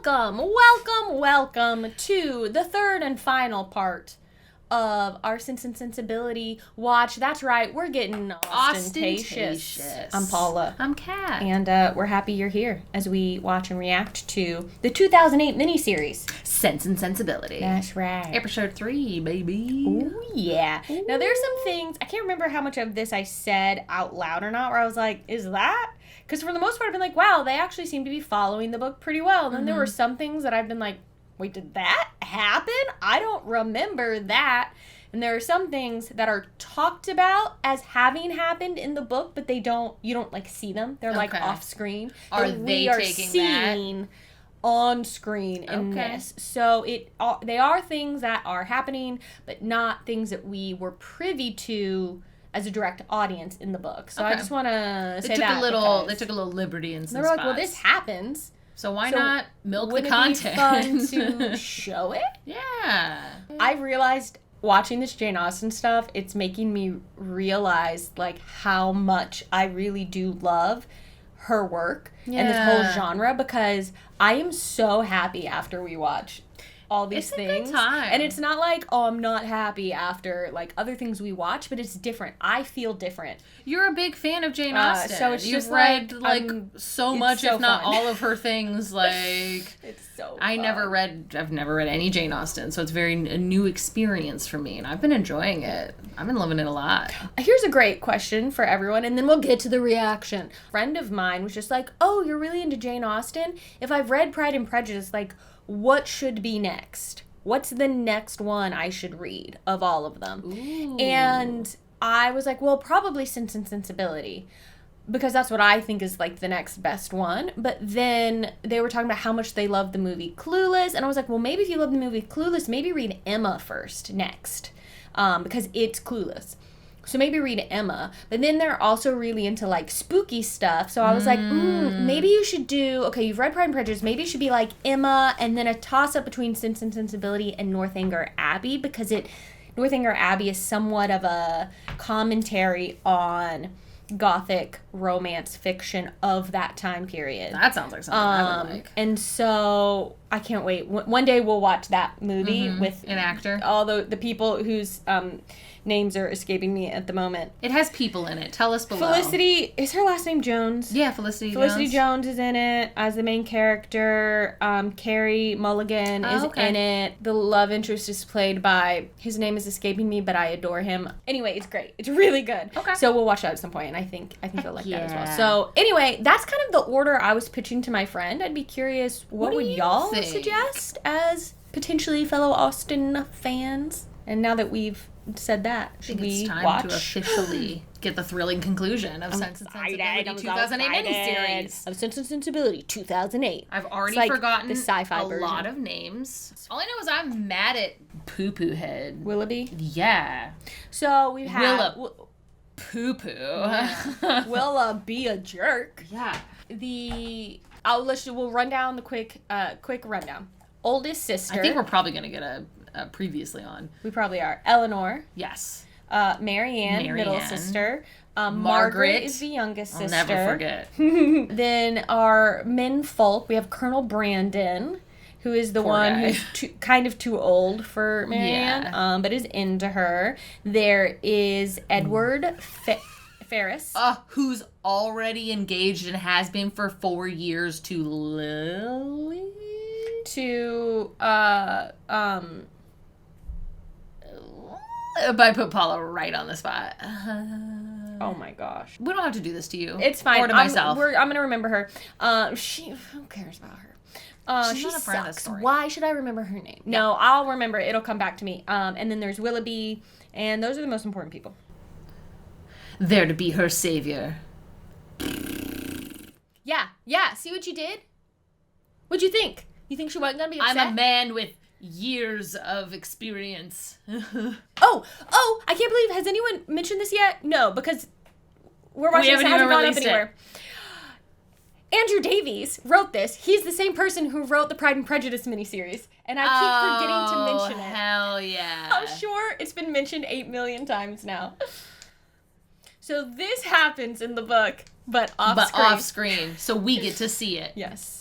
Welcome to the third and final part of our Sense and Sensibility watch. That's right, we're getting Austen-tatious. I'm Paula. I'm Kat. And we're happy you're here as we watch and react to the 2008 miniseries, Sense and Sensibility. That's right. Episode 3, baby. Ooh, yeah. Ooh. Now, there's some things, I can't remember how much of this I said out loud or not, where I was like, is that? Because for the most part, I've been like, wow, they actually seem to be following the book pretty well. And then there were some things that I've been like, wait, did that happen? I don't remember that. And there are some things that are talked about as having happened in the book, but you don't like see them. They're like off screen. Are they taking seeing on screen in this. So they are things that are happening, but not things that we were privy to as a direct audience in the book. So I just want to say that. They took a little liberty in some spots. They're like, well, this happens. So why not milk the content? Wouldn't it be fun to show it? Yeah. I realized watching this Jane Austen stuff, it's making me realize like how much I really do love her work and this whole genre, because I am so happy after we watch all these things. It's a good time. And it's not like, oh, I'm not happy after like other things we watch, but it's different. I feel different. You're a big fan of Jane Austen. So it's You've read so much, so if not fun. all of her things. Like it's so fun. I've never read any Jane Austen, so it's a new experience for me, and I've been enjoying it. I've been loving it a lot. Here's a great question for everyone, and then we'll get to the reaction. A friend of mine was just like, oh, you're really into Jane Austen? If I've read Pride and Prejudice, like, what should be next? What's the next one I should read of all of them? Ooh. And I was like, well, probably Sense and Sensibility, because that's what I think is like the next best one. But then they were talking about how much they loved the movie Clueless, and I was like, well, maybe if you love the movie Clueless, maybe read Emma first next, because it's Clueless. So maybe read Emma. But then they're also really into, like, spooky stuff. So I was like, maybe you should do... Okay, you've read Pride and Prejudice. Maybe it should be, like, Emma and then a toss-up between Sense and Sensibility and Northanger Abbey, because Northanger Abbey is somewhat of a commentary on Gothic romance fiction of that time period. That sounds like something I would like. And so I can't wait. One day we'll watch that movie with... an actor. All the people whose... names are escaping me at the moment. It has people in it. Tell us below. Felicity, is her last name Jones? Yeah, Felicity Jones is in it as the main character. Carrie Mulligan is in it. The love interest is played by, his name is escaping me, but I adore him. Anyway, it's great. It's really good. Okay. So we'll watch that at some point, and I think you'll like that as well. So anyway, that's kind of the order I was pitching to my friend. I'd be curious, what would y'all suggest as potentially fellow Austen fans? And now that we've said that, should we watch? To officially get the thrilling conclusion of Sense and Sensibility 2008 miniseries. Of Sense and Sensibility 2008. I've already forgotten the sci-fi version. Lot of names. All I know is I'm mad at Poo Poo Head. Willoughby? Yeah. So we've had... Poo Poo. Yeah. Will be a jerk. Yeah. We'll run down the quick rundown. Oldest sister. I think we're probably going to get a previously on. We probably are. Eleanor. Yes. Marianne, middle sister. Margaret is the youngest sister. I'll never forget. Then our men folk, we have Colonel Brandon, who is the one who's kind of too old for Marianne, but is into her. There is Edward Ferris. Who's already engaged and has been for 4 years to Lily? If I put Paula right on the spot. Oh my gosh. We don't have to do this to you. It's fine. Or to myself. I'm going to remember her. Who cares about her? She's not a friend of the sucks. story. Why should I remember her name? Yeah. No, I'll remember it. It'll come back to me. And then there's Willoughby, and those are the most important people. There to be her savior. Yeah. See what you did? What'd you think? You think she wasn't going to be upset? I'm a man with years of experience. Oh, I can't believe, has anyone mentioned this yet? No, because we're watching this, it hasn't gone up anywhere. Andrew Davies wrote this. He's the same person who wrote the Pride and Prejudice miniseries, and I keep forgetting to mention it. Hell yeah. I'm sure it's been mentioned 8 million times now. So this happens in the book, but off screen. So we get to see it. Yes.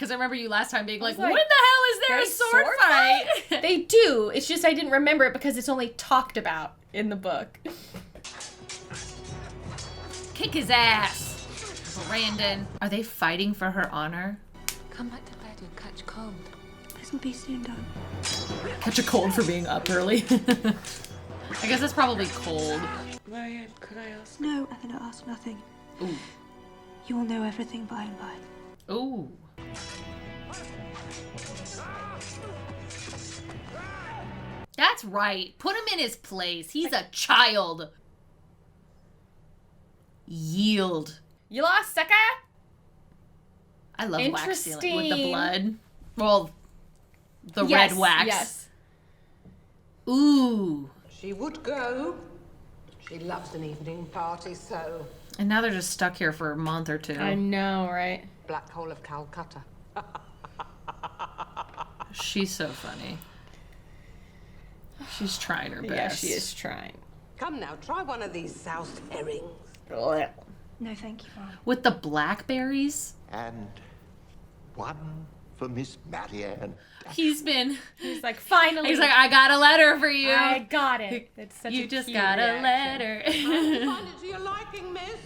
Because I remember you last time being like, like, when the hell is there a sword fight? They do. It's just I didn't remember it because it's only talked about in the book. Kick his ass, Brandon. Are they fighting for her honor? Come back to bed, you'll catch cold. This'll be soon done. Catch a cold for being up early. I guess that's probably cold. Marianne, could I ask? No, Eleanor, ask nothing. Ooh. You will know everything by and by. Ooh. That's right. Put him in his place. He's a child. Yield. You lost, sucker? I love wax sealing with the blood. Well, the red wax. Yes. Ooh. She would go. She loves an evening party, so... And now they're just stuck here for a month or two. I know, right? Black hole of Calcutta. She's so funny. She's trying her best. Yeah, she is trying. Come now, try one of these soused herrings. No, thank you, Mom. With the blackberries? And one for Miss Marianne. He's like, finally. He's like, I got a letter for you. I got it. It's such You a just cute got reaction. a letter. Find it to your liking, miss.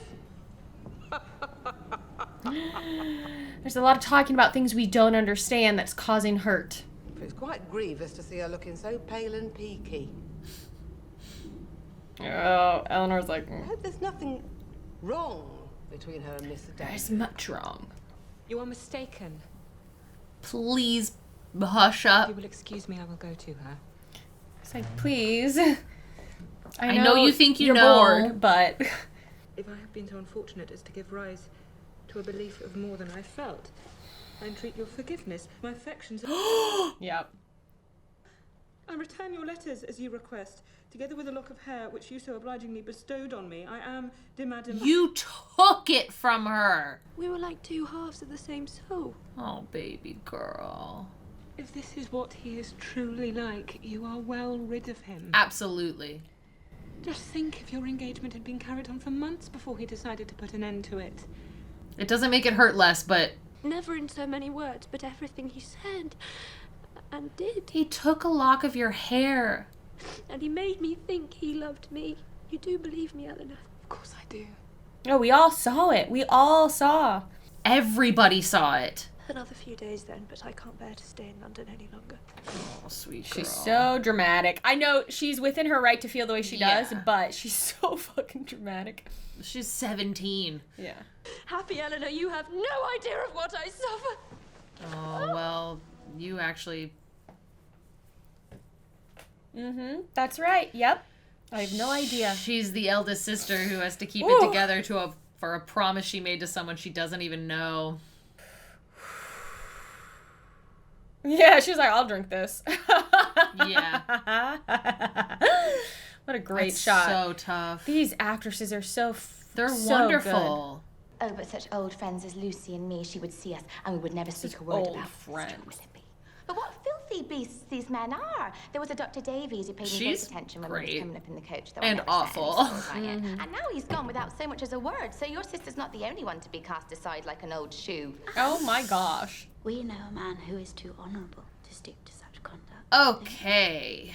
There's a lot of talking about things we don't understand that's causing hurt. It's quite grievous to see her looking so pale and peaky. Oh, Eleanor's like, I hope there's nothing wrong between her and Miss Dale. there's much wrong. You are mistaken. Please hush up. If you will excuse me, I will go to her. It's like, please. I know you think you're know. bored, but If I have been so unfortunate as to give rise to a belief of more than I felt, I entreat your forgiveness. My affections... yep. I return your letters as you request, together with a lock of hair which you so obligingly bestowed on me. I am, dear madam... You took it from her. We were like two halves of the same soul. Oh, baby girl. If this is what he is truly like, you are well rid of him. Absolutely. Just think if your engagement had been carried on for months before he decided to put an end to it. It doesn't make it hurt less, but Never in so many words, but everything he said and did. he took a lock of your hair. And he made me think he loved me. You do believe me, Eleanor? Of course I do. Oh, we all saw it. We all saw. Everybody saw it. Another few days then, but I can't bear to stay in London any longer. Oh, sweet girl. She's so dramatic. I know she's within her right to feel the way she does, Yeah. but she's so fucking dramatic. She's 17. Yeah. Happy Eleanor, you have no idea of what I suffer. Oh, well, you actually... Mm-hmm. That's right. Yep. I have no idea. She's the eldest sister who has to keep Ooh. it together for a promise she made to someone she doesn't even know. Yeah, she's like, I'll drink this. Yeah. What a great That's shot. so tough. These actresses are so They're so wonderful. Oh, but such old friends as Lucy and me, she would see us and we would never speak Such a word old about friends. How will it be? But what filthy beasts these men are. There was a Dr. Davies who paid me She's great attention when we great. was coming up in the coach. Though I And never set any awful. store by it. And now he's gone without so much as a word. So your sister's not the only one to be cast aside like an old shoe. Oh my gosh. We know a man who is too honourable to stoop to such conduct. Okay.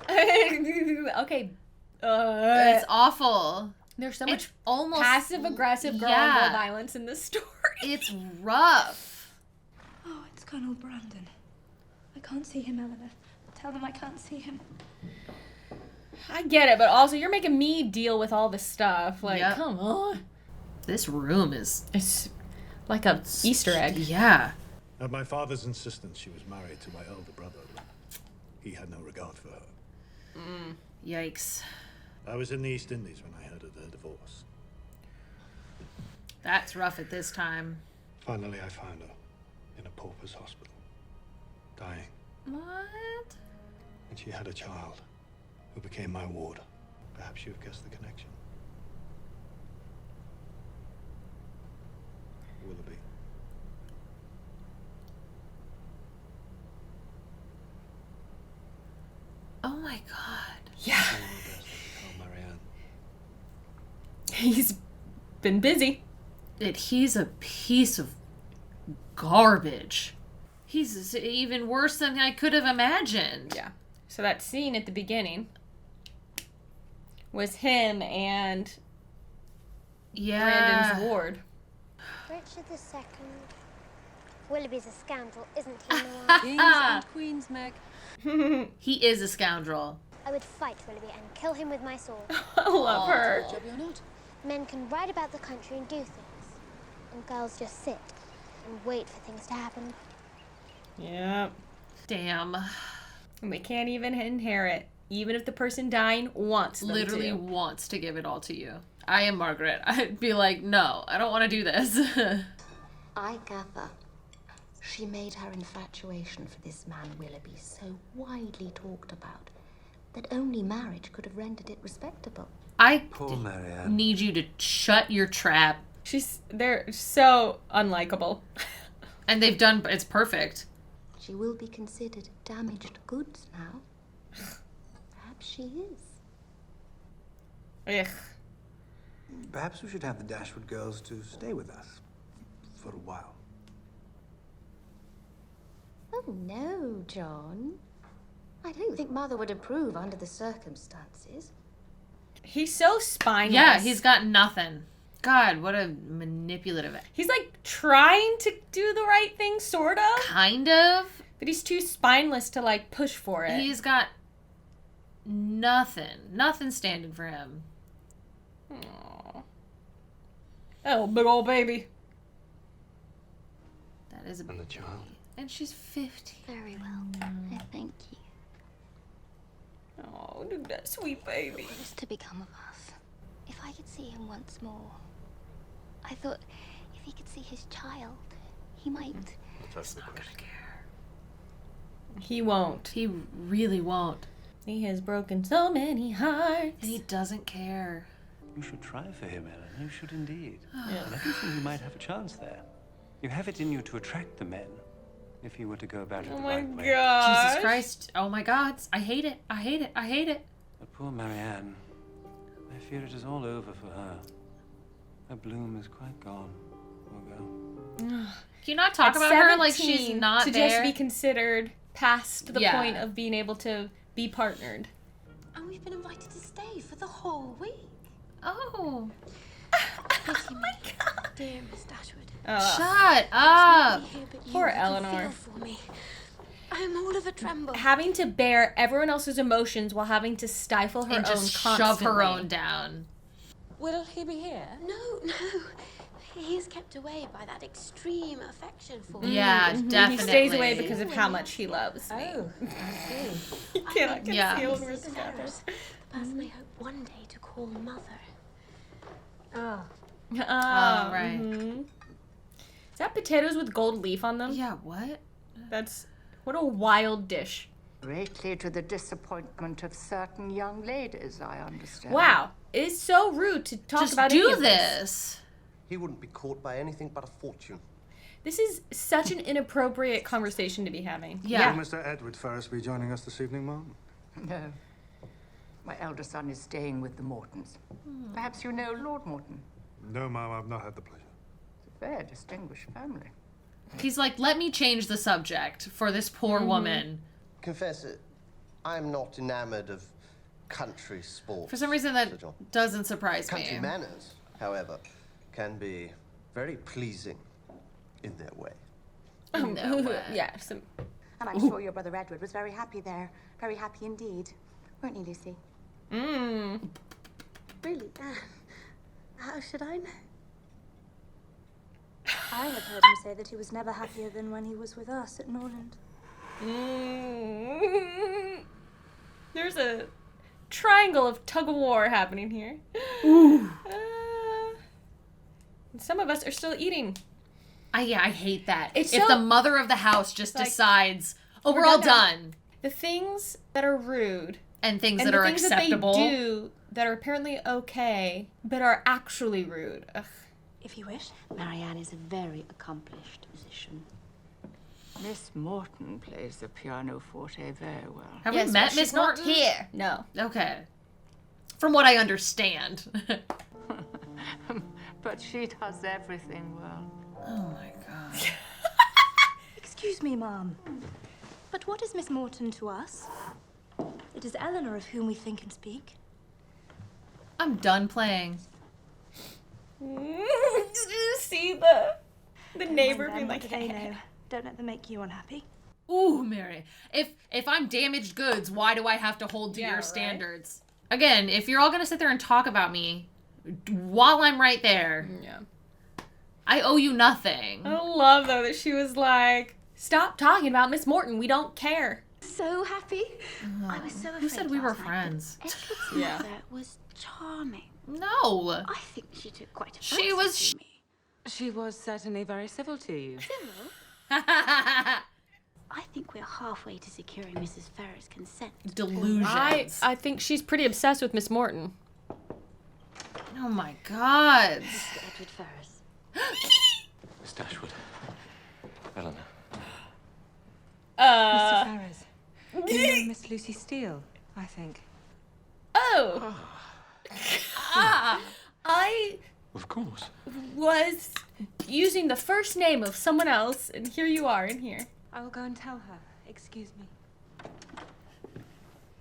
Okay. It's awful. There's so It's much almost passive-aggressive girl yeah. on girl violence in this story. It's rough. Oh, it's Colonel Brandon. I can't see him, Eleanor. Tell them I can't see him. I get it, but also you're making me deal with all this stuff. Like, Yep. come on. This room is... It's like a Easter egg. Yeah. At my father's insistence, she was married to my elder brother. He had no regard for her. Yikes. I was in the East Indies when I heard of their divorce. That's rough at this time. Finally, I found her in a pauper's hospital, dying. What? And she had a child who became my ward. Perhaps you've guessed the connection. Willoughby. Oh my god. Yeah. All my best to tell Marianne. He's been busy. that he's a piece of garbage. He's even worse than I could have imagined. Yeah. So that scene at the beginning was him and Brandon's ward. Richard II. Willoughby's a scoundrel, isn't he, Noah? Kings and queens, Meg. He is a scoundrel. I would fight Willoughby and kill him with my sword. I love her. Job you're not. Men can ride about the country and do things, and girls just sit and wait for things to happen. Yep. Damn. And they can't even inherit, even if the person dying wants them Literally to. wants to give it all to you. I am Margaret. I'd be like, no, I don't want to do this. I gather she made her infatuation for this man Willoughby so widely talked about that only marriage could have rendered it respectable. Poor Marianne. Need you to shut your trap. They're so unlikable. And it's perfect. She will be considered damaged goods now. Perhaps she is. Ugh. Perhaps we should have the Dashwood girls to stay with us for a while. Oh, no, John. I don't think Mother would approve under the circumstances. He's so spineless. Yeah, he's got nothing. God, what a manipulative. He's like trying to do the right thing, sort of. Kind of. But he's too spineless to like push for it. He's got nothing. Nothing standing for him. Aww. Oh, big old baby. That is a And the child. And she's 50. Very well. I thank you. Oh, that sweet baby. What is to become of us? If I could see him once more. I thought if he could see his child, he might. He's not gonna care. He won't. He really won't. He has broken so many hearts. And he doesn't care. You should try for him, Ellen. You should indeed. And I do think you might have a chance there. You have it in you to attract the men, if you were to go about it the right way. Jesus Christ. Oh my God. I hate it. I hate it. I hate it. But poor Marianne, I fear it is all over for her. Her bloom is quite gone, poor girl. Can you not talk about her like she's not to there? just be considered past the Yeah. point of being able to be partnered. And we've been invited to stay for the whole week. Oh. Oh my God. Dear Miss Dashwood. Shut up. Poor Eleanor. Feel for me. I am all of a tremble. Having to bear everyone else's emotions while having to stifle her And own just constantly. shove her own down. Will he be here? No. He is kept away by that extreme affection for me. Yeah, definitely. He stays away because of how much he loves me. Oh, I see. He cannot conceal Mrs. we're together. Ferris, the person I hope one day to call mother. Oh. Oh, right. mhm. Is that potatoes with gold leaf on them? Yeah, what? That's what a wild dish. Greatly to the disappointment of certain young ladies, I understand. Wow, it is so rude to talk Just about any do of this. He wouldn't be caught by anything but a fortune. This is such an inappropriate conversation to be having. Yeah. Will Mr. Edward Ferris be joining us this evening, Mom? No. My elder son is staying with the Mortons. Perhaps you know Lord Morton. No, Mom, I've not had the pleasure. It's a very distinguished family. He's like, let me change the subject for this poor woman. Confess it, I'm not enamored of country sports. For some reason, that doesn't surprise Country me. manners, however, can be very pleasing in their way. No way. Yeah. And I'm sure your brother Edward was very happy there. Very happy indeed. Weren't you, Lucy? Really? How should I know? I have heard him say that he was never happier than when he was with us at Norland. There's a triangle of tug of war happening here. And some of us are still eating. I hate that. It's if so- the mother of the house just like, decides, oh, we're all done. The things that are rude And things and that the are things acceptable. that they do that are apparently okay, but are actually rude. Ugh. If you wish. Marianne is a very accomplished musician. Miss Morton plays the pianoforte very well. Have Yes, we met but Miss she's not Norton? here. No. Okay. From what I understand. But she does everything well. Oh my god. Excuse me, Mum. But what is Miss Morton to us? It is Eleanor of whom we think and speak. I'm done playing. See the neighbor being like, they know. Don't let them make you unhappy. Ooh, Mary. If I'm damaged goods, why do I have to hold to your standards? Again, if you're all gonna sit there and talk about me while I'm right there, I owe you nothing. I love though that she was like, "Stop talking about Miss Morton. We don't care." So happy. I was so afraid. Who said we were last night friends? that Edward's mother was charming. No. I think she took quite a She fancy was. to me. She was certainly very civil to you. Civil? I think we're halfway to securing Mrs. Ferrers' consent. Delusions. I think she's pretty obsessed with Miss Morton. Oh my god. Mr. Edward Ferrers. Miss Dashwood. Eleanor. Mr. Ferrers. You know Miss Lucy Steele, I think. Oh. I Of course. was using the first name of someone else, and here you are in here. I will go and tell her. Excuse me.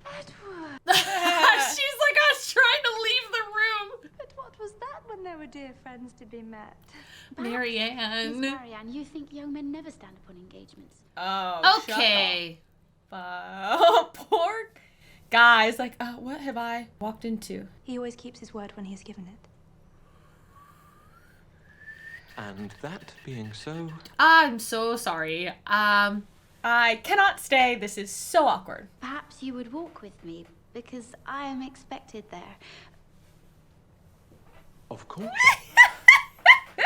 Edward! She's like, I was trying to leave the room. But what was that when they were dear friends to be met? Marianne. Miss Marianne, you think young men never stand upon engagements? Oh, okay. Poor guy's like, what have I walked into? He always keeps his word when he has given it. And that being so... I'm so sorry. I cannot stay. This is so awkward. Perhaps you would walk with me, because I am expected there. Of course.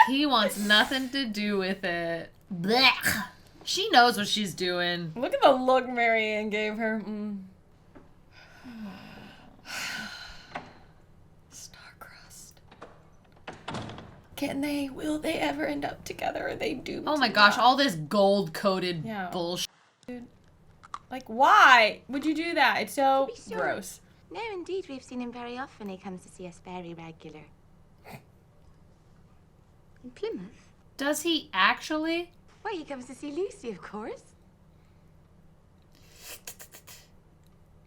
He wants nothing to do with it. Blech. She knows what she's doing. Look at the look Marianne gave her. Star-crossed. Will they ever end up together? Are they doomed? Oh my to gosh, not? all this gold-coated bullshit. Dude, like, why would you do that? It's so Sure. gross. No, indeed, we've seen him very often. He comes to see us very regular. In Plymouth? Does he actually? Well, he comes to see Lucy, of course.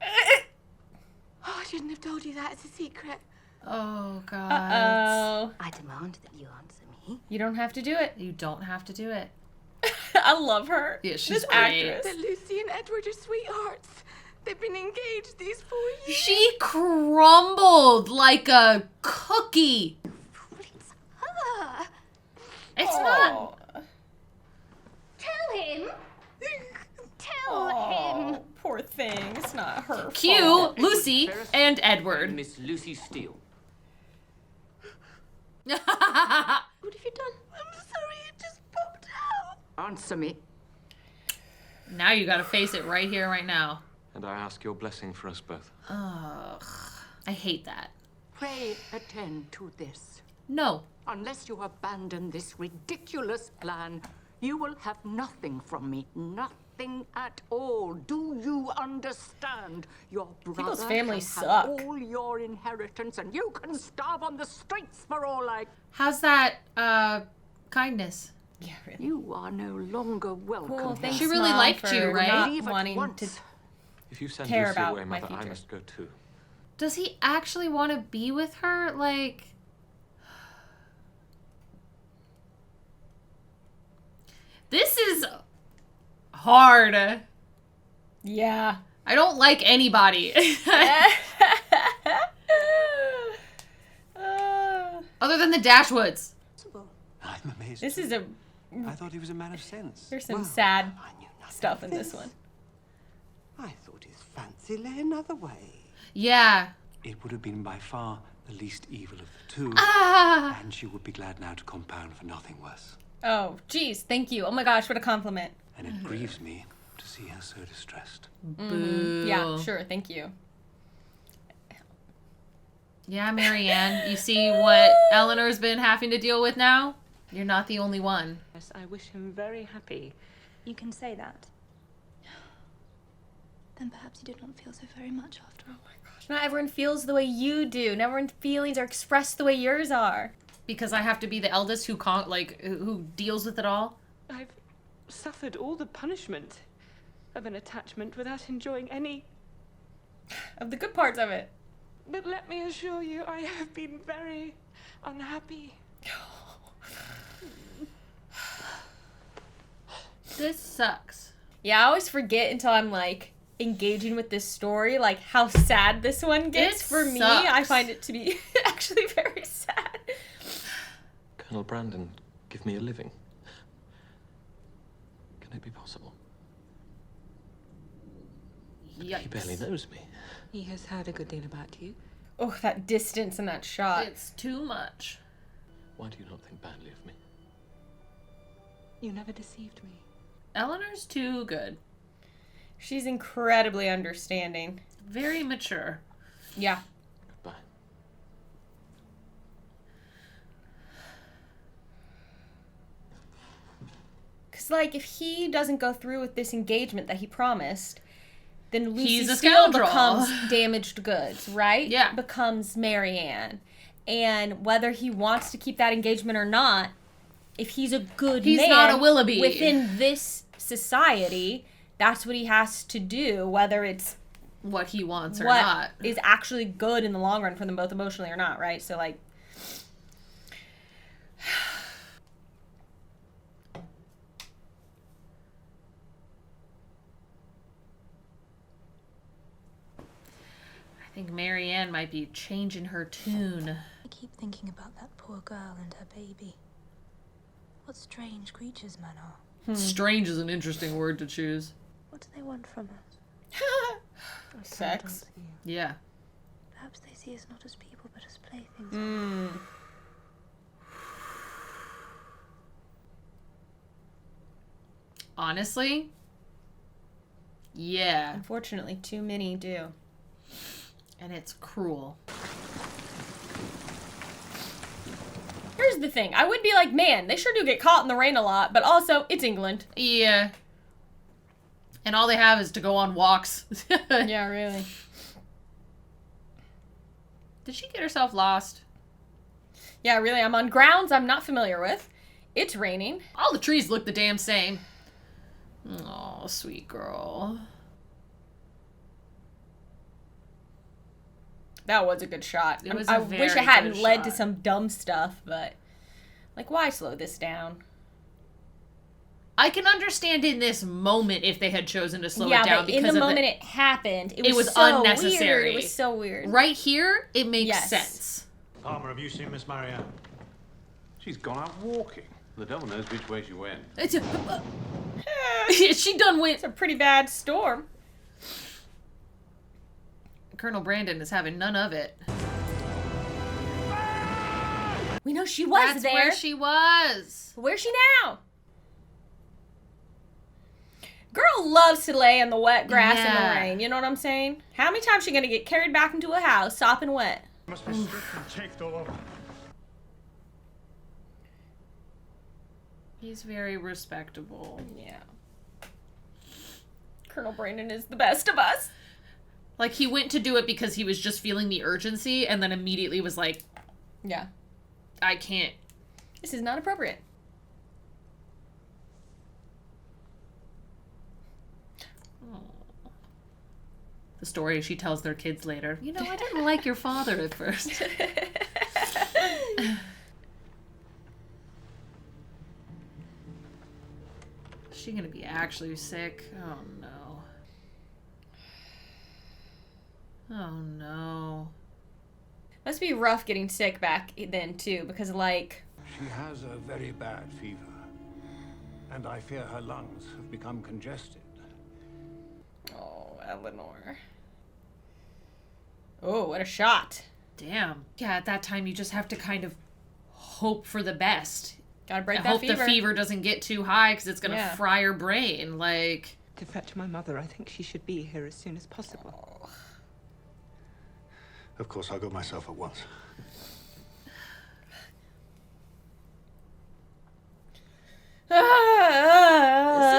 Oh, I shouldn't have told you that. It's a secret. Oh, God. Uh-oh. I demand that you answer me. You don't have to do it. You don't have to do it. I love her. Yeah, she's this great. actress. That Lucy and Edward are sweethearts. They've been engaged these 4 years. She crumbled like a cookie. Ah, It's not. tell him. Tell him. Poor thing. It's not her Cue fault. Lucy and Edward. Miss Lucy Steele. What have you done? I'm sorry, it just popped out. Answer me. Now you gotta face it right here, right now. And I ask your blessing for us both. Ugh. I hate that. Pray attend to this. No. Unless you abandon this ridiculous plan, you will have nothing from me. Nothing at all. Do you understand? Your brother People's families shall suck. have all your inheritance, and you can starve on the streets for all I... How's that, kindness? Yeah, really. You are no longer welcome. Cool. here. Thanks, She really Mom, liked for you, right? not Leave at wanting to. once. If you send Care Lucy about away, my Mother, I future. must go too. Does he actually want to be with her? Like... This is hard. Yeah. I don't like anybody. Other than the Dashwoods. I'm amazed. This is a. I thought he was a man of sense. There's some Well, sad I knew nothing stuff of in this one. I thought his fancy lay another way. Yeah. It would have been by far the least evil of the two. Ah. And she would be glad now to compound for nothing worse. Oh, geez. Thank you. Oh my gosh, what a compliment. And it grieves me to see her so distressed. Boo. Yeah, sure. Thank you. Yeah, Marianne, you see what Eleanor's been having to deal with now? You're not the only one. Yes, I wish him very happy. You can say that. Then perhaps you did not feel so very much after all. Not everyone feels the way you do. Not everyone's feelings are expressed the way yours are. Because I have to be the eldest who deals with it all? I've suffered all the punishment of an attachment without enjoying any of the good parts of it. But let me assure you, I have been very unhappy. This sucks. Yeah, I always forget until I'm like engaging with this story, like how sad this one gets. For me, I find it to be actually very sad. Colonel Brandon, give me a living. Can it be possible? Yikes. He barely knows me. He has heard a good deal about you. Oh, that distance and that shot. It's too much. Why do you not think badly of me? You never deceived me. Eleanor's too good. She's incredibly understanding. Very mature. Yeah. Goodbye. Because, like, if he doesn't go through with this engagement that he promised, then Lucy He's a still scoundrel. becomes damaged goods, right? Yeah. Becomes Marianne. And whether he wants to keep that engagement or not, if he's a good man... He's not a Willoughby. Within this society, that's what he has to do, whether it's... what he wants or what not. is actually good in the long run for them both emotionally or not, right? So, like... I think Marianne might be changing her tune. I keep thinking about that poor girl and her baby. What strange creatures men are. Strange is an interesting word to choose. What do they want from us? Sex. Yeah. Perhaps they see us not as people, but as playthings. Honestly? Yeah. Unfortunately, too many do. And it's cruel. Here's the thing. I would be like, man, they sure do get caught in the rain a lot, but also, it's England. Yeah. And all they have is to go on walks. Yeah, really. Did she get herself lost? Yeah, really. I'm on grounds I'm not familiar with. It's raining. All the trees look the damn same. Oh, sweet girl. That was a good shot. It was I a wish very it hadn't good led to shot. some dumb stuff, but... Like, why slow this down? I can understand in this moment if they had chosen to slow yeah, it down but in because the of moment it happened, it was so Weird. unnecessary. It was so weird. Right here, it makes Yes. sense. Palmer, have you seen Miss Marianne? She's gone out walking. The devil knows which way she went. It's she done went. It's a pretty bad storm. Colonel Brandon is having none of it. We know she was That's there. where she was. Where's she now? Girl loves to lay in the wet grass in Yeah. the rain. You know what I'm saying? How many times she gonna get carried back into a house, sopping wet? Must be stripped and chafed all over. He's very respectable. Yeah. Colonel Brandon is the best of us. Like, he went to do it because he was just feeling the urgency and then immediately was like, Yeah. I can't. This is not appropriate. The story she tells their kids later. You know, I didn't like your father at first. Is she gonna be actually sick? Oh no. Oh no. Must be rough getting sick back then too, because like... She has a very bad fever, and I fear her lungs have become congested. Oh, Eleanor. Oh, what a shot. Damn. Yeah, at that time you just have to kind of hope for the best. Gotta break I that hope fever. the fever doesn't get too high because it's gonna fry her brain. Like, To fetch my mother, I think she should be here as soon as possible. Of course, I'll go myself at once.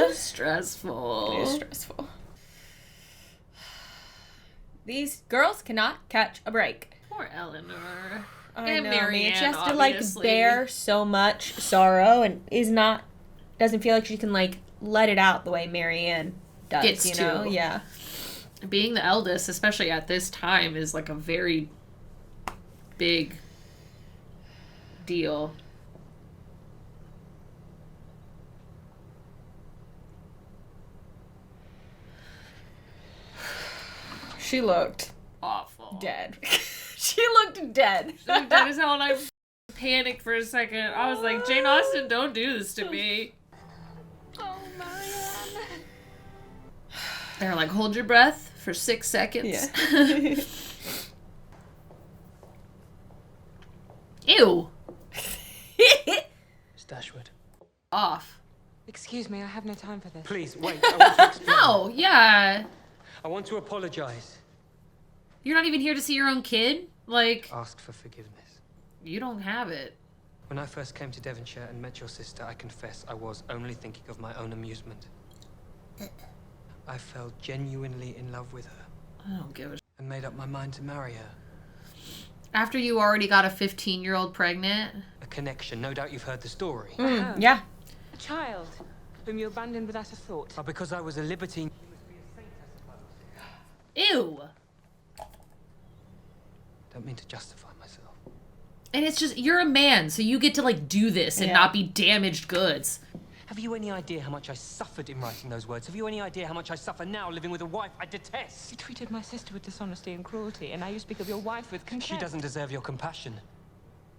this is stressful. It is stressful. These girls cannot catch a break. Poor Eleanor. I know. Marianne, She has to obviously. bear so much sorrow and doesn't feel like she can let it out the way Marianne does. Gets to. Yeah. Being the eldest, especially at this time, is a very big deal. She looked awful. Dead. She looked dead. She looked dead as hell, and I panicked for a second. I was like, Jane Austen, don't do this to me. Oh, Marianne. They're like, hold your breath for 6 seconds. Yeah. Ew. Miss Dashwood. Off. Excuse me, I have no time for this. Please, wait. I want to explain. No, yeah. I want to apologize. You're not even here to see your own kid? Ask for forgiveness. You don't have it. When I first came to Devonshire and met your sister, I confess I was only thinking of my own amusement. I fell genuinely in love with her. I don't give a shit. And made up my mind to marry her. After you already got a 15-year-old pregnant? A connection. No doubt you've heard the story. Yeah. A child whom you abandoned without a thought. But because I was a libertine... Ew. Don't mean to justify myself. And it's just, you're a man, so you get to do this and not be damaged goods. Have you any idea how much I suffered in writing those words? Have you any idea how much I suffer now living with a wife I detest? You treated my sister with dishonesty and cruelty, and now you speak of your wife with contempt. She doesn't deserve your compassion.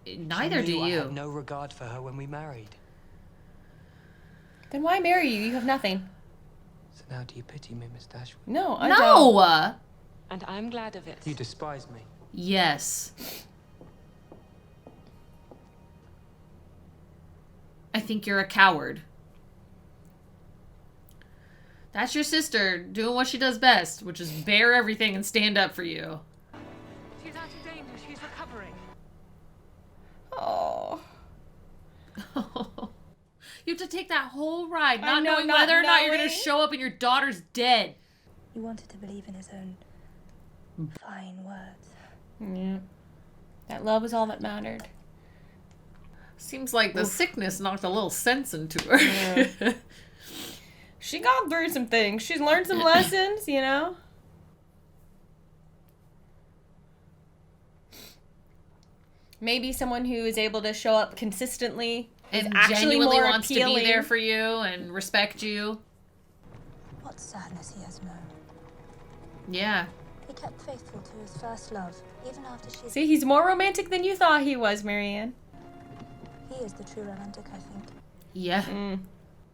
Neither do She knew you. I had no regard for her when we married. Then why marry you? You have nothing. So now do you pity me, Miss Dashwood? No, I don't. No! And I'm glad of it. You despise me. Yes. I think you're a coward. That's your sister doing what she does best, which is bear everything and stand up for you. She's out of danger. She's recovering. Oh. You have to take that whole ride, not know, knowing not whether or not you're going to knowing. show up and your daughter's dead. He wanted to believe in his own fine words. Yeah. That love was all that mattered. Seems like the sickness knocked a little sense into her. Yeah. She gone through some things. She's learned some lessons, Maybe someone who is able to show up consistently is And actually genuinely more wants appealing. to be there for you and respect you. What sadness he has known. Yeah. He kept faithful to his first love, even after she... See, he's more romantic than you thought he was, Marianne. He is the true romantic, I think. Yeah.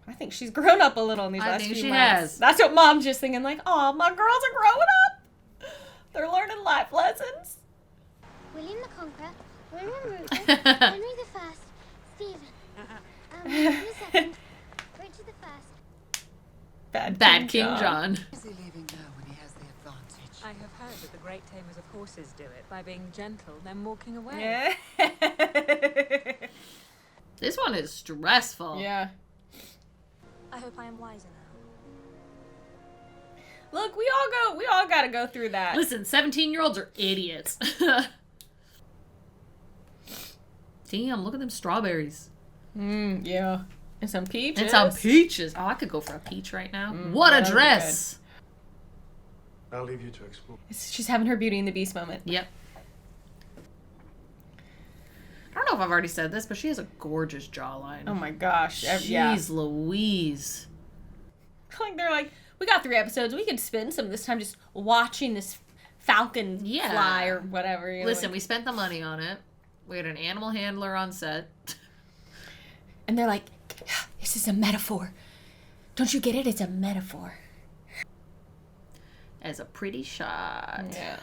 I think she's grown up a little in these last few she months. has. That's what Mom's just thinking, oh, my girls are growing up. They're learning life lessons. William the Conqueror, William Ruther, Henry the First, Stephen, William the Second, Richard the First. Bad King John. Is he leaving now when he has the advantage? I have heard that the great tamers of horses do it by being gentle, then walking away. This one is stressful. Yeah. I hope I am wiser now. Look, we all gotta go through that. Listen, 17-year-olds are idiots. Damn, look at them strawberries. Yeah. And some peaches. And some peaches. Oh, I could go for a peach right now. What a that'd be dress. I'll leave you to explore. She's having her Beauty and the Beast moment. Yep. I don't know if I've already said this, but she has a gorgeous jawline. Oh my gosh. Jeez Louise. They're like, we got 3 episodes. We could spend some of this time just watching this falcon fly or whatever. Listen, we spent the money on it. We had an animal handler on set. And they're like, this is a metaphor. Don't you get it? It's a metaphor. As a pretty shot. Yeah.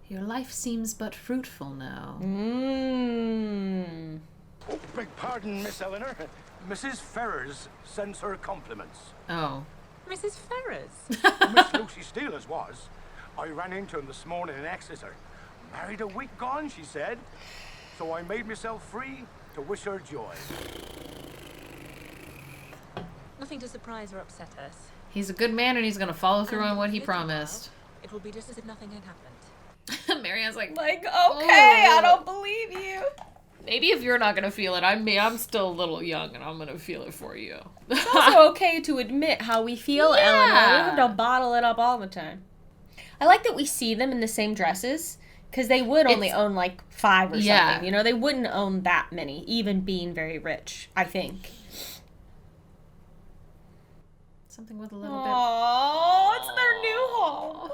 Your life seems but fruitful now. Beg pardon, Miss Eleanor. Mrs. Ferrers sends her compliments. Oh. Mrs. Ferrers? Miss Lucy Steele as was. I ran into him this morning in Exeter. Married a week gone, she said. So I made myself free to wish her joy. Nothing to surprise or upset us. He's a good man and he's going to follow through on what he promised. It will be just as if nothing had happened. Marianne's like, okay, I don't believe you. Maybe if you're not gonna feel it, I'm still a little young, and I'm gonna feel it for you. It's also okay to admit how we feel, Eleanor. We don't have to bottle it up all the time. I like that we see them in the same dresses, because they would only own like 5 or something. You know, they wouldn't own that many, even being very rich, I think. Something with a little bit. Oh, it's their new home.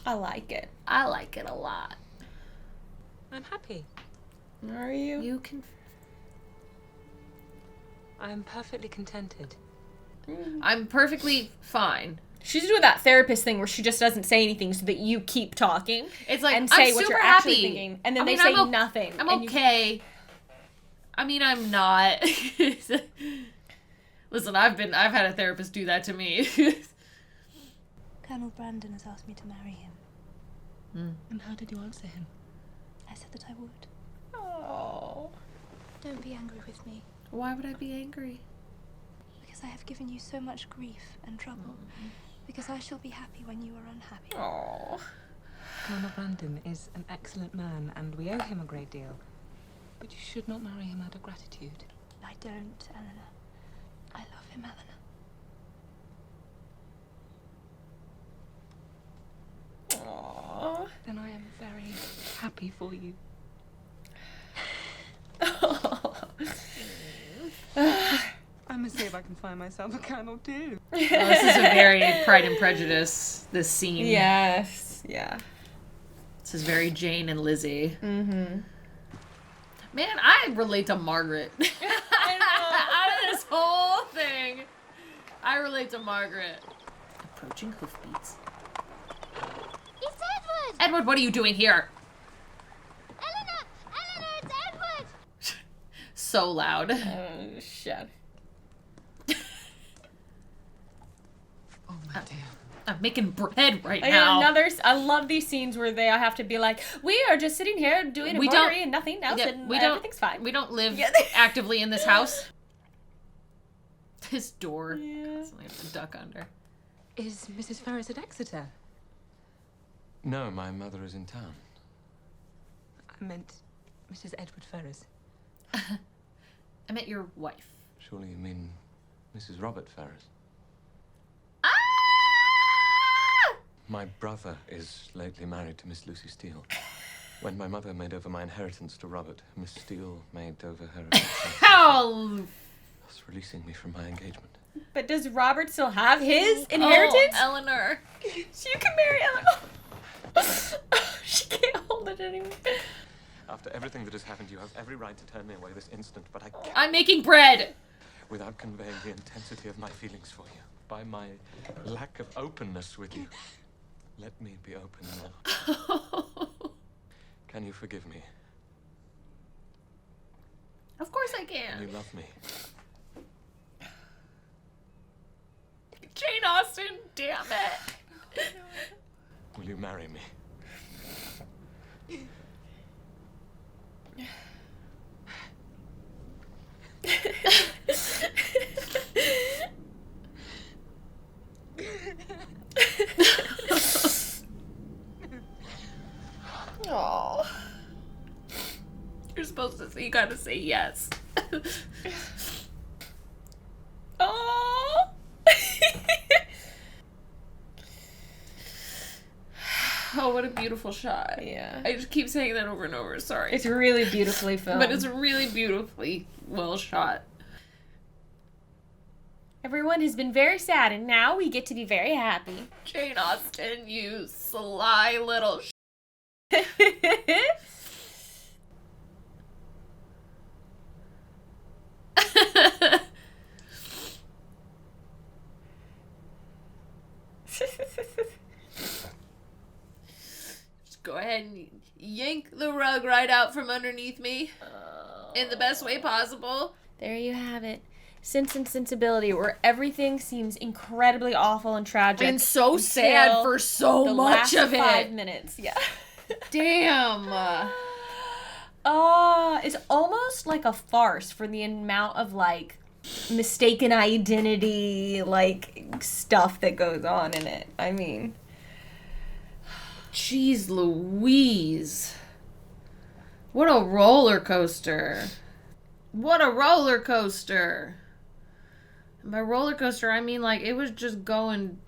I like it. I like it a lot. I'm happy. Are you? You can. I'm perfectly contented. I'm perfectly fine. She's doing that therapist thing where she just doesn't say anything so that you keep talking. It's like, and say I'm what super you're happy. actually thinking. And then they say nothing. I'm okay. I mean, I'm not. Listen, I've had a therapist do that to me. Colonel Brandon has asked me to marry him. And how did you answer him? I said that I would. Oh. Don't be angry with me. Why would I be angry? Because I have given you so much grief and trouble. Because I shall be happy when you are unhappy. Oh. Colonel Brandon is an excellent man, and we owe him a great deal. But you should not marry him out of gratitude. I don't, Eleanor. I love him, Eleanor. Aww. Then I am very happy for you. I must see if I can find myself a colonel too. Oh, this is a very Pride and Prejudice, this scene. Yes. Yeah. This is very Jane and Lizzie. Mm-hmm. Man, I relate to Margaret. I know. Out of this whole thing, I relate to Margaret. Approaching hoofbeats. It's Edward! Edward, what are you doing here? Eleanor, it's Edward! So loud. Oh, shit. Oh, my dear. I'm making bread right I now. I love these scenes where they have to be like, we are just sitting here doing embroidery and nothing else, and everything's fine. We don't live actively in this house. This door. Constantly have to duck under. Is Mrs. Ferris at Exeter? No, my mother is in town. I meant Mrs. Edward Ferris. I meant your wife. Surely you mean Mrs. Robert Ferris? Ah! My brother is lately married to Miss Lucy Steele. When my mother made over my inheritance to Robert, Miss Steele made over her How? thus releasing me from my engagement. But does Robert still have his inheritance? Oh, Eleanor. So you can marry Eleanor. She can't hold it anymore. After everything that has happened, you have every right to turn me away this instant, but I can't. I'm making bread. Without conveying the intensity of my feelings for you, by my lack of openness with you. Let me be open now. Can you forgive me? Of course I can. Can you love me? Jane Austen, damn it. Will you marry me? Aww. You're supposed to say, you gotta say yes. Aww. Oh, what a beautiful shot. Yeah. I just keep saying that over and over, sorry. It's really beautifully filmed. But it's really beautifully well shot. Everyone has been very sad, and now we get to be very happy. Jane Austen, you sly little Just go ahead and yank the rug right out from underneath me in the best way possible. There you have it. Sense and Sensibility, where everything seems incredibly awful and tragic. And so sad for so the much last of it. 5 minutes. Yeah. Damn. It's almost like a farce for the amount of, like, mistaken identity, like, stuff that goes on in it. I mean... Jeez Louise. What a roller coaster. What a roller coaster. By roller coaster, I mean, like, it was just going...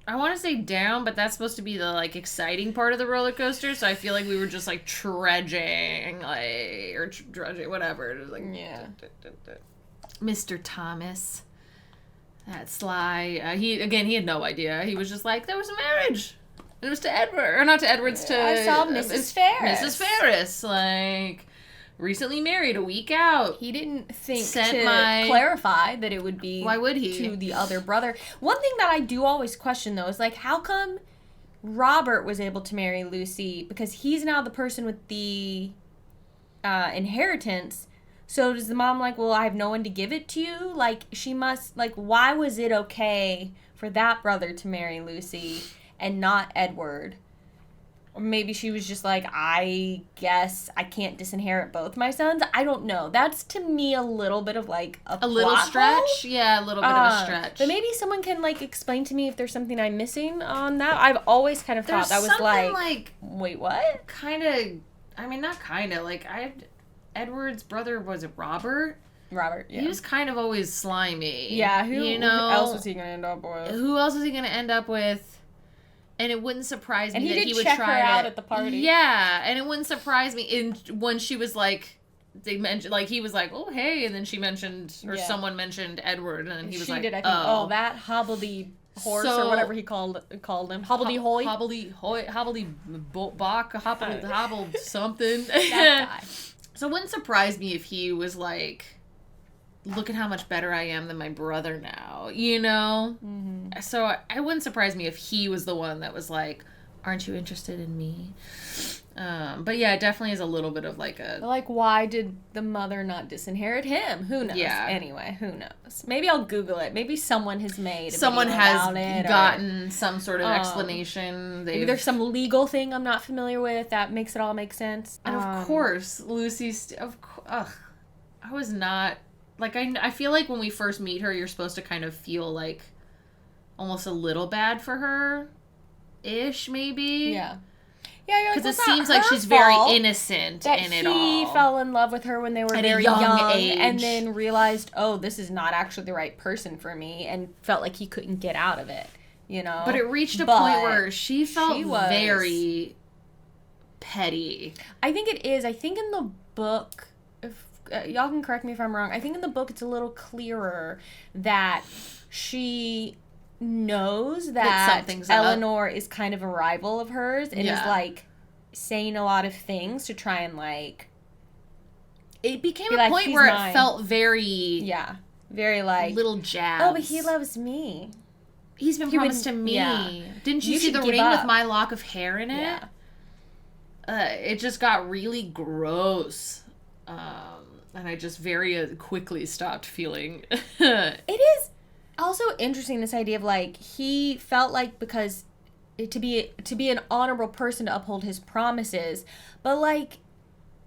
I want to say down, but that's supposed to be the, like, exciting part of the roller coaster, so I feel like we were just, like, trudging, like, or drudging, whatever. Just like, yeah. Mr. Thomas. That sly. He had no idea. He was just like, there was a marriage. It was to Edward. Or not to Edward's, to... I saw Mrs. Ferris. Mrs. Ferris. Like, recently married, a week out. He didn't think clarify that it would be... Why would he? To the other brother. One thing that I do always question, though, is, like, how come Robert was able to marry Lucy? Because he's now the person with the inheritance. So does the mom, like, well, I have no one to give it to you? Like, she must... Like, why was it okay for that brother to marry Lucy and not Edward? Or maybe she was just like, I guess I can't disinherit both my sons. I don't know. That's, to me, a little bit of, like, a little plot stretch? hole. Yeah, a little bit of a stretch. But maybe someone can, like, explain to me if there's something I'm missing on that. I've always kind of thought that was like, wait, what? Kind of, I mean, not kind of. Like, Edward's brother, was it Robert? Robert, yeah. He was kind of always slimy. Yeah, who else was he going to end up with? Who else was he going to end up with? And it wouldn't surprise me and that he would check try her out at the party. Yeah, and it wouldn't surprise me when she was like, they mentioned, like, he was like, oh, hey, and then she mentioned, or someone mentioned Edward, and he was like, I think, that hobbledy horse, or whatever he called him. Hobbledy hoy. Hobbledy bach, hobbled something. That guy. So it wouldn't surprise me if he was like, look at how much better I am than my brother now, you know? Mm-hmm. So it wouldn't surprise me if he was the one that was like, aren't you interested in me? But yeah, it definitely is a little bit of like a... Like, why did the mother not disinherit him? Who knows? Yeah. Anyway, who knows? Maybe I'll Google it. Maybe someone has made Someone has gotten some sort of explanation. Maybe there's some legal thing I'm not familiar with that makes it all make sense. And of course, Lucy's... I was not... Like, I feel like when we first meet her, you're supposed to kind of feel like almost a little bad for her-ish, maybe. Yeah. Yeah, because it seems like she's very innocent in it all. He fell in love with her when they were very young age. And then realized, oh, this is not actually the right person for me, and felt like he couldn't get out of it, you know? But it reached a point where she felt very petty. I think it is. I think in the book... y'all can correct me if I'm wrong. I think in the book it's a little clearer that she knows that Eleanor is kind of a rival of hers and is like saying a lot of things to try and like... It became a point where it felt very... very like... little jabs. Oh, but he loves me. He's been promised to me. Yeah. Didn't you see the ring with my lock of hair in it? Yeah. It just got really gross. And I just very quickly stopped feeling. It is also interesting, this idea of like he felt like because to be an honorable person to uphold his promises, but like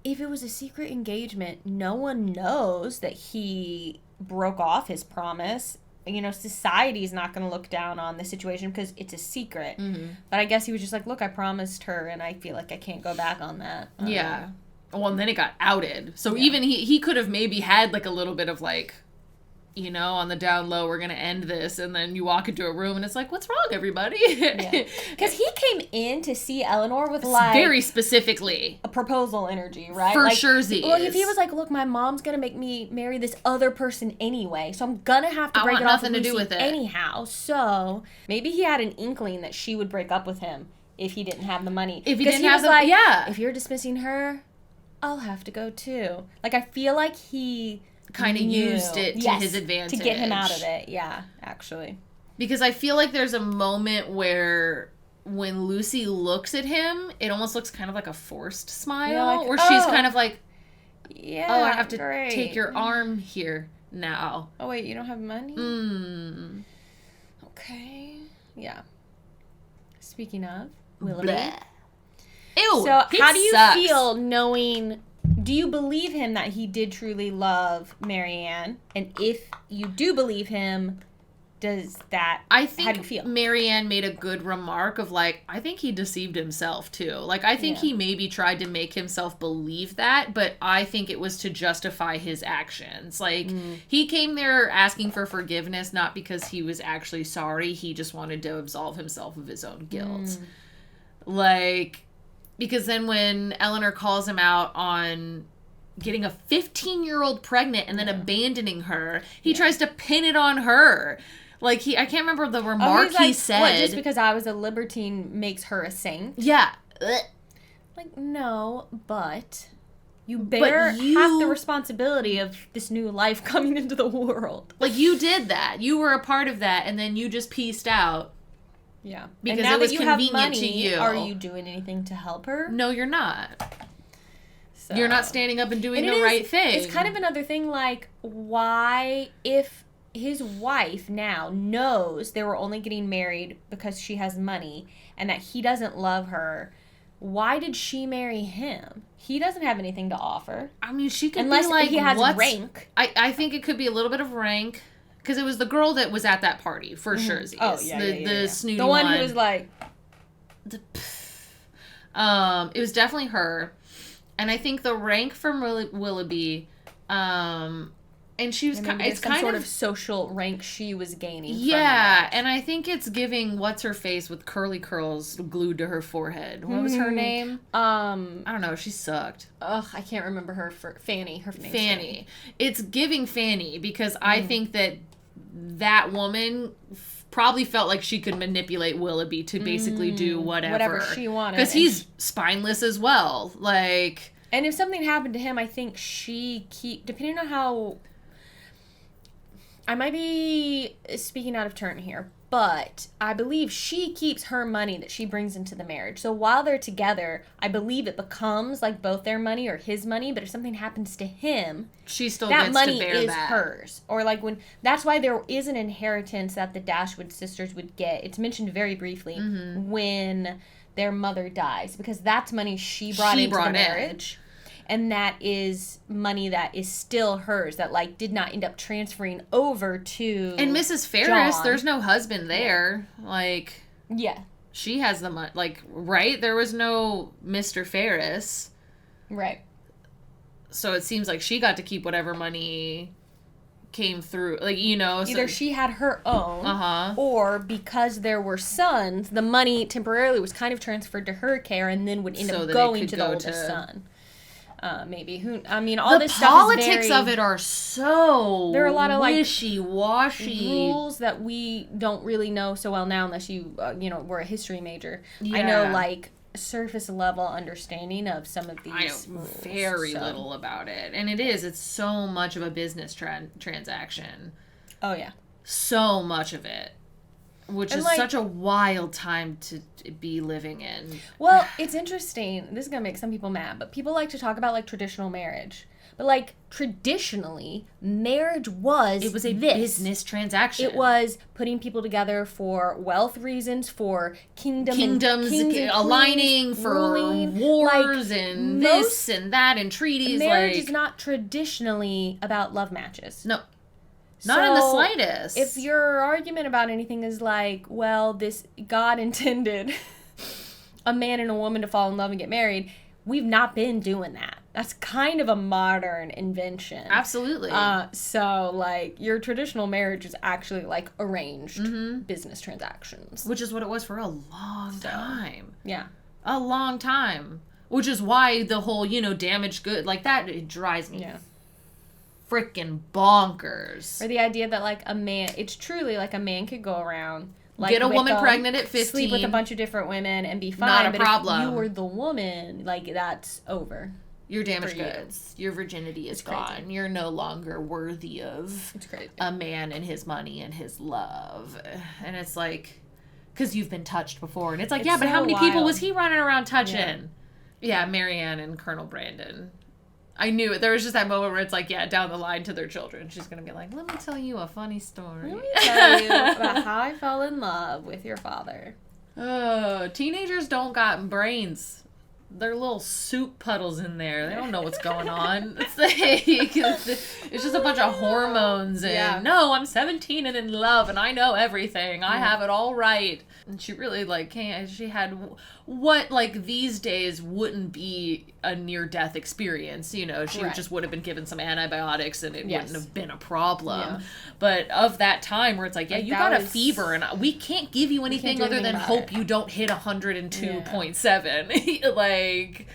if it was a secret engagement, no one knows that he broke off his promise. You know, society's not going to look down on the situation because it's a secret. Mm-hmm. But I guess he was just like, look, I promised her, and I feel like I can't go back on that. Yeah. Well, and then it got outed. So even he could have maybe had like a little bit of like, you know, on the down low, we're going to end this. And then you walk into a room and it's like, what's wrong, everybody? Because he came in to see Eleanor with like... Very specifically. A proposal energy, right? For like, sure Well, if he was like, look, my mom's going to make me marry this other person anyway, so I'm going to have to break it off with Lucy to do with it anyhow. So maybe he had an inkling that she would break up with him if he didn't have the money. If he didn't have the money, if you're dismissing her... I'll have to go too. Like, I feel like he kind of used it to his advantage. To get him out of it, yeah, actually. Because I feel like there's a moment where when Lucy looks at him, it almost looks kind of like a forced smile. Where she's kind of like, yeah, I have to take your arm here now. Oh, wait, you don't have money? Okay. Yeah. Speaking of, Willoughby. Bleh. Ew, so how do you feel knowing, do you believe him that he did truly love Marianne? And if you do believe him, does that, I how do you think feel? Marianne made a good remark of like, I think he deceived himself too. Like, I think he maybe tried to make himself believe that, but I think it was to justify his actions. Like, he came there asking for forgiveness, not because he was actually sorry. He just wanted to absolve himself of his own guilt. Like, because then when Eleanor calls him out on getting a 15-year-old pregnant and then abandoning her, he tries to pin it on her. Like, I can't remember the remark he said. What, just because I was a libertine makes her a saint? Yeah. Like, no, but you bear half the responsibility of this new life coming into the world. Like, you did that. You were a part of that, and then you just pieced out. Yeah. Because and now it was that you have convenient money, to you. Are you doing anything to help her? No, you're not. So. You're not standing up and doing the right thing. It's kind of another thing, like, why, if his wife now knows they were only getting married because she has money and that he doesn't love her, why did she marry him? He doesn't have anything to offer. I mean, she could unless be like, he has rank. I think it could be a little bit of rank. Because it was the girl that was at that party, for sure. Oh, yeah, the snooty the one who was like... It was definitely her. And I think the rank from Willoughby, and she was it's some kind sort of social rank she was gaining. Yeah, and I think it's giving what's her face with curly curls glued to her forehead. What was her name? I don't know. She sucked. Ugh, I can't remember her for Fanny. Her name's Fanny. It's giving Fanny because I think that woman probably felt like she could manipulate Willoughby to basically do whatever she wanted. Because he's spineless as well. Like, and if something happened to him, I think depending on how, I might be speaking out of turn here, but I believe she keeps her money that she brings into the marriage. So while they're together, I believe it becomes like both their money or his money, but if something happens to him, she still that gets money to bear is that. hers. Or like that's why there is an inheritance that the Dashwood sisters would get. It's mentioned very briefly when their mother dies, because that's money she brought into the marriage. And that is money that is still hers, that like did not end up transferring over to And Mrs. Ferris, John. there's no husband there. Like, yeah, she has the money. Like, right? There was no Mr. Ferris. Right. So it seems like she got to keep whatever money came through. Like, you know. Either she had her own, or because there were sons, the money temporarily was kind of transferred to her care and then would end up going to the oldest son. Maybe all this stuff is politics of it are so there are a lot of like wishy-washy rules that we don't really know so well now unless you were a history major. Yeah. I know like surface level understanding of some of these. I know rules, very little about it, and it's so much of a business transaction. Oh yeah, so much of it. Which and is like, such a wild time to be living in. Well, it's interesting. This is going to make some people mad, but people like to talk about, like, traditional marriage. But, like, traditionally, marriage was It was a business transaction. It was putting people together for wealth reasons, for kingdoms aligning, for ruling, wars, like, and this and that, and treaties. Marriage is not traditionally about love matches. No. Not in the slightest. If your argument about anything is like, well, this God intended a man and a woman to fall in love and get married, we've not been doing that. That's kind of a modern invention. Absolutely. So, like, your traditional marriage is actually, like, arranged business transactions. Which is what it was for a long time. Yeah. A long time. Which is why the whole, damaged good, like, that, it drives me freaking bonkers. Or the idea that, like, it's truly, like, a man could go around, like, get a woman pregnant at 15. Sleep with a bunch of different women and be fine. Not a problem. If you were the woman, like, that's over. You're damaged goods. Your virginity is gone. You're no longer worthy of a man and his money and his love. And it's like, because you've been touched before. And it's like, but how many people was he running around touching? Yeah, Marianne and Colonel Brandon. I knew it. There was just that moment where it's like, down the line to their children. She's going to be like, let me tell you a funny story. Let me tell you about how I fell in love with your father. Teenagers don't got brains. they're little soup puddles in there. They don't know what's going on. It's just a bunch of hormones and no, I'm 17 and in love and I know everything. I have it all right. And she really like she had what like these days wouldn't be a near-death experience. You know, she just would have been given some antibiotics and it wouldn't have been a problem. Yeah. But of that time where it's like, you got a fever and we can't give you anything other than hope you don't hit 102.7. Like,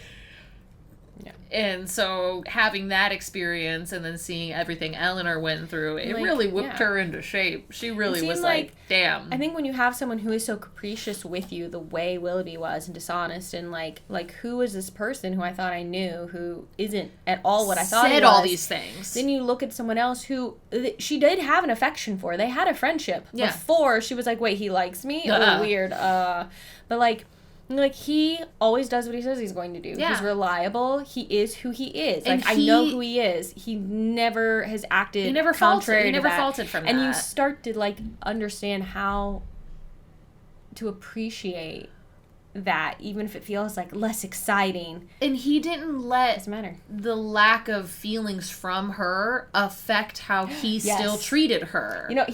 and so having that experience and then seeing everything Eleanor went through, it really whipped her into shape. She really was like, damn. I think when you have someone who is so capricious with you the way Willoughby was and dishonest and like who is this person who I thought I knew who isn't at all what I thought he was. Said all these things. Then you look at someone else who she did have an affection for. They had a friendship. Before she was like, wait, he likes me? Oh, weird. But like he always does what he says he's going to do. He's reliable. He is who he is. Like I know who he is. He never has acted. He never faulted. He never faulted from that. And you start to like understand how to appreciate that, even if it feels like less exciting. And he didn't let the lack of feelings from her affect how he still treated her. You know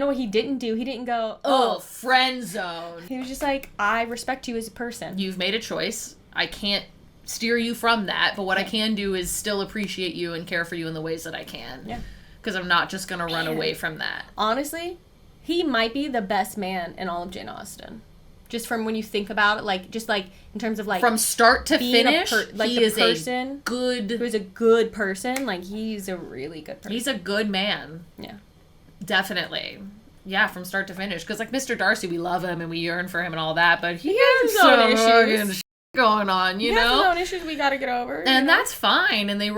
what he didn't do? He didn't go, friend zone. He was just like, I respect you as a person. You've made a choice. I can't steer you from that, but what I can do is still appreciate you and care for you in the ways that I can. Yeah. Because I'm not just going to run away from that. Honestly, he might be the best man in all of Jane Austen. Just from when you think about it, like, just like in terms of like from start to finish, he is a good, who's a good person. Like he's a really good person. He's a good man. Yeah, definitely. Yeah, from start to finish. Because like Mr. Darcy, we love him and we yearn for him and all that, but he has his own issues going on. You know, he has his own issues we got to get over. And that's fine. And she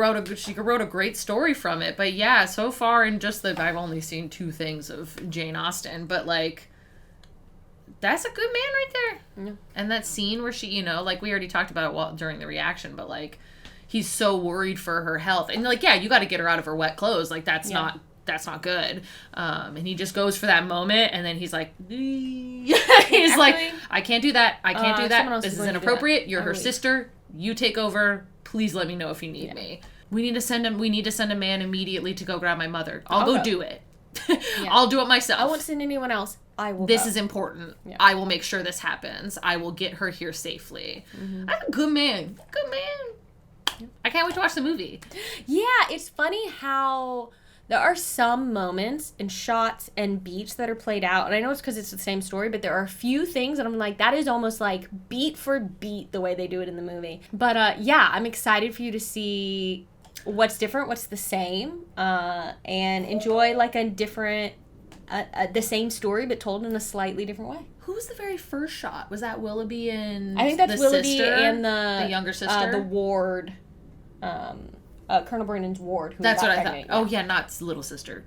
wrote a great story from it. But yeah, so far in just I've only seen 2 things of Jane Austen, but like. That's a good man right there. Yeah. And that scene where she, you know, like we already talked about it during the reaction, but like he's so worried for her health. And like, yeah, you got to get her out of her wet clothes. Like that's not good. And he just goes for that moment and then he's like, he's like, I can't do that. I can't do that. This is inappropriate. You're her sister. You take over. Please let me know if you need me. We need to send a man immediately to go grab my mother. I'll go do it. I'll do it myself. I won't send anyone else. I will. This is important. Yeah. I will make sure this happens. I will get her here safely. Mm-hmm. I'm a good man. Good man. I can't wait to watch the movie. Yeah, it's funny how there are some moments and shots and beats that are played out. And I know it's because it's the same story, but there are a few things that I'm like, that is almost like beat for beat the way they do it in the movie. But yeah, I'm excited for you to see what's different, what's the same, and enjoy like a different... the same story but told in a slightly different way. Who was the very first shot? Was that Willoughby and I think that's Willoughby sister? And the younger sister? The ward, Colonel Brandon's ward. Who that's what I thought. Yeah. Oh yeah, not little sister,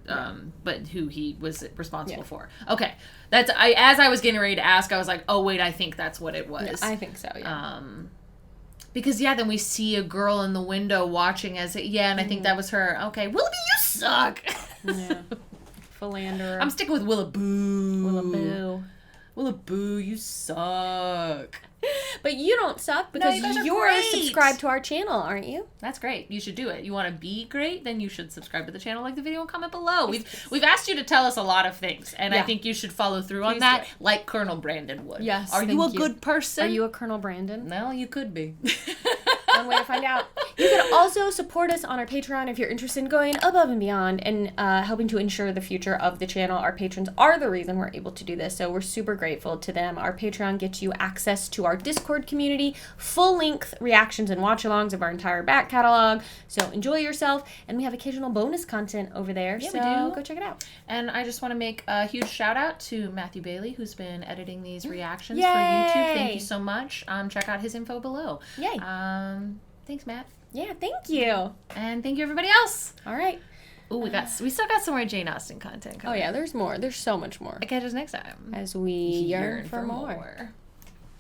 but who he was responsible for. Okay, that's as I was getting ready to ask, I was like, oh wait, I think that's what it was. Yeah, I think so. Yeah. Because then we see a girl in the window watching as and I think that was her. Okay, Willoughby, you suck. Yeah. Philanderer. I'm sticking with Willaboo. Willaboo. Willaboo, you suck. But you don't suck because you're subscribed to our channel, aren't you? That's great. You should do it. You want to be great? Then you should subscribe to the channel, like the video, and comment below. We've asked you to tell us a lot of things, and I think you should follow through on that, like Colonel Brandon would. Yes. Are you a good person? Are you a Colonel Brandon? No, you could be. One way to find out. You can also support us on our Patreon if you're interested in going above and beyond and helping to ensure the future of the channel. Our patrons are the reason we're able to do this, so we're super grateful to them. Our Patreon gets you access to our Discord community, full-length reactions and watch-alongs of our entire back catalog, so enjoy yourself, and we have occasional bonus content over there, so we do. Go check it out. And I just want to make a huge shout-out to Mathew Bayly, who's been editing these reactions for YouTube. Thank you so much. Check out his info below. Yay. Thanks, Matt. Yeah, thank you. And thank you, everybody else. All right. Ooh, we still got some more Jane Austen content coming. Oh, yeah, there's more. There's so much more. Catch us next time. As we yearn for more.